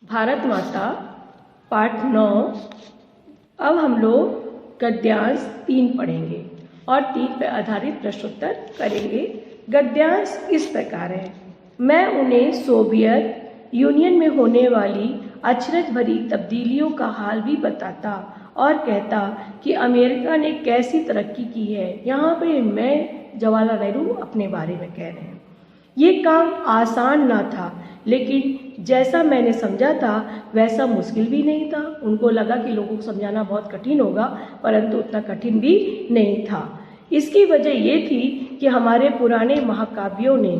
भारत माता पाठ 9। अब हम लोग गद्यांश 3 पढ़ेंगे और 3 पर आधारित प्रश्नोत्तर करेंगे। गद्यांश इस प्रकार है। मैं उन्हें सोवियत यूनियन में होने वाली अचरज भरी तब्दीलियों का हाल भी बताता और कहता कि अमेरिका ने कैसी तरक्की की है। यहाँ पे मैं जवाहरलाल नेहरू अपने बारे में कह रहे हैं। ये काम आसान ना था, लेकिन जैसा मैंने समझा था वैसा मुश्किल भी नहीं था। उनको लगा कि लोगों को समझाना बहुत कठिन होगा, परंतु उतना कठिन भी नहीं था। इसकी वजह ये थी कि हमारे पुराने महाकाव्यों ने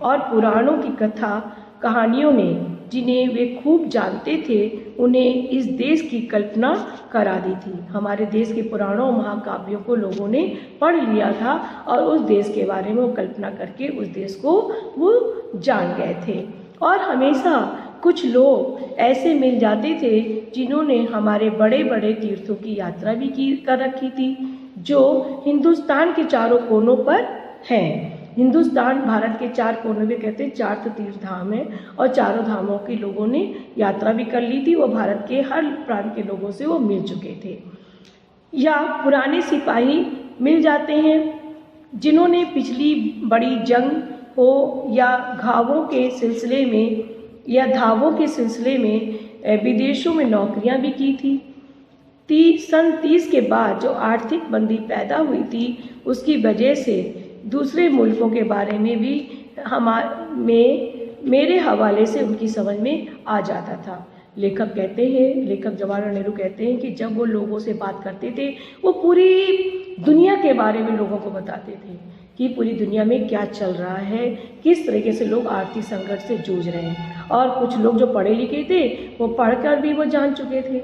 और पुराणों की कथा कहानियों ने, जिन्हें वे खूब जानते थे, उन्हें इस देश की कल्पना करा दी थी। हमारे देश के पुराणों महाकाव्यों को लोगों ने पढ़ लिया था और उस देश के बारे में वो कल्पना करके उस देश को वो जान गए थे। और हमेशा कुछ लोग ऐसे मिल जाते थे जिन्होंने हमारे बड़े बड़े तीर्थों की यात्रा भी कर रखी थी, जो हिंदुस्तान के चारों कोनों पर हैं। हिंदुस्तान भारत के 4 कोनों में कहते हैं 4 तो तीर्थ धाम है, और चारों धामों के लोगों ने यात्रा भी कर ली थी। वो भारत के हर प्रांत के लोगों से वो मिल चुके थे। या पुराने सिपाही मिल जाते हैं जिन्होंने पिछली बड़ी जंग हो या घावों के सिलसिले में या धावों के सिलसिले में विदेशों में नौकरियां भी की थी। सन 30 के बाद जो आर्थिक मंदी पैदा हुई थी, उसकी वजह से दूसरे मुल्कों के बारे में भी मेरे हवाले से उनकी समझ में आ जाता था। लेखक जवाहरलाल नेहरू कहते हैं कि जब वो लोगों से बात करते थे, वो पूरी दुनिया के बारे में लोगों को बताते थे कि पूरी दुनिया में क्या चल रहा है, किस तरीके से लोग आर्थिक संकट से जूझ रहे हैं। और कुछ लोग जो पढ़े लिखे थे, वो पढ़कर भी वो जान चुके थे,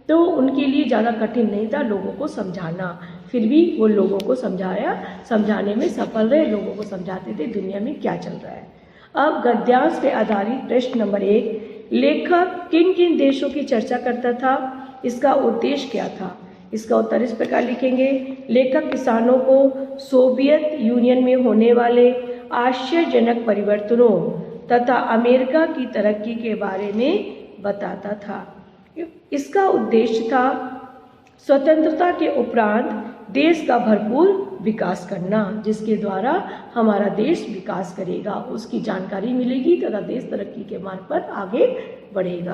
तो उनके लिए ज़्यादा कठिन नहीं था लोगों को समझाना। फिर भी वो लोगों को समझाने में सफल रहे, लोगों को समझाते थे दुनिया में क्या चल रहा है। अब गद्यांश पे आधारित प्रश्न नंबर 1, लेखक किन किन देशों की चर्चा करता था, इसका उद्देश्य क्या था? इसका उत्तर इस प्रकार लिखेंगे। लेखक किसानों को सोवियत यूनियन में होने वाले आश्चर्यजनक परिवर्तनों तथा अमेरिका की तरक्की के बारे में बताता था। इसका उद्देश्य था स्वतंत्रता के उपरांत देश का भरपूर विकास करना, जिसके द्वारा हमारा देश विकास करेगा, उसकी जानकारी मिलेगी तथा देश तरक्की के मार्ग पर आगे बढ़ेगा।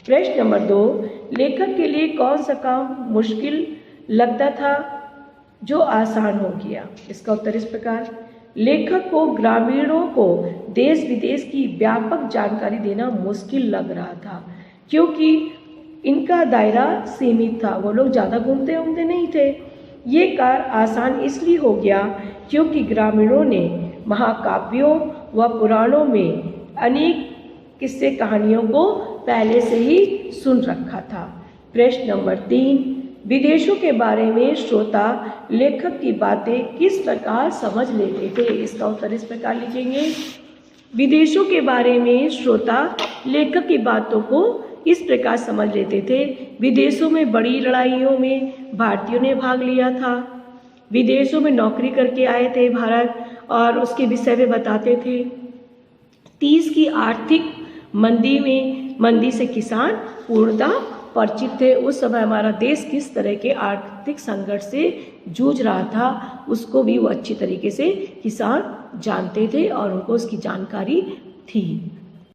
प्रश्न नंबर 2, लेखक के लिए कौन सा काम मुश्किल लगता था जो आसान हो गया? इसका उत्तर इस प्रकार। लेखक को ग्रामीणों को देश विदेश की व्यापक जानकारी देना मुश्किल लग रहा था, क्योंकि इनका दायरा सीमित था। वो लोग ज़्यादा घूमते नहीं थे। ये कार्य आसान इसलिए हो गया क्योंकि ग्रामीणों ने महाकाव्यों व पुराणों में अनेक किस्से कहानियों को पहले से ही सुन रखा था। प्रश्न नंबर 3, विदेशों के बारे में श्रोता लेखक की बातें किस प्रकार समझ लेते थे? इसका उत्तर इस प्रकार लिखेंगे। विदेशों के बारे में श्रोता लेखक की बातों को इस प्रकार समझ लेते थे। विदेशों में बड़ी लड़ाइयों में भारतीयों ने भाग लिया था। विदेशों में नौकरी करके आए थे भारत, और उसके विषय में बताते थे। 30 की आर्थिक मंदी से किसान पूर्णतः परिचित थे। उस समय हमारा देश किस तरह के आर्थिक संकट से जूझ रहा था, उसको भी वो अच्छी तरीके से किसान जानते थे और उनको उसकी जानकारी थी।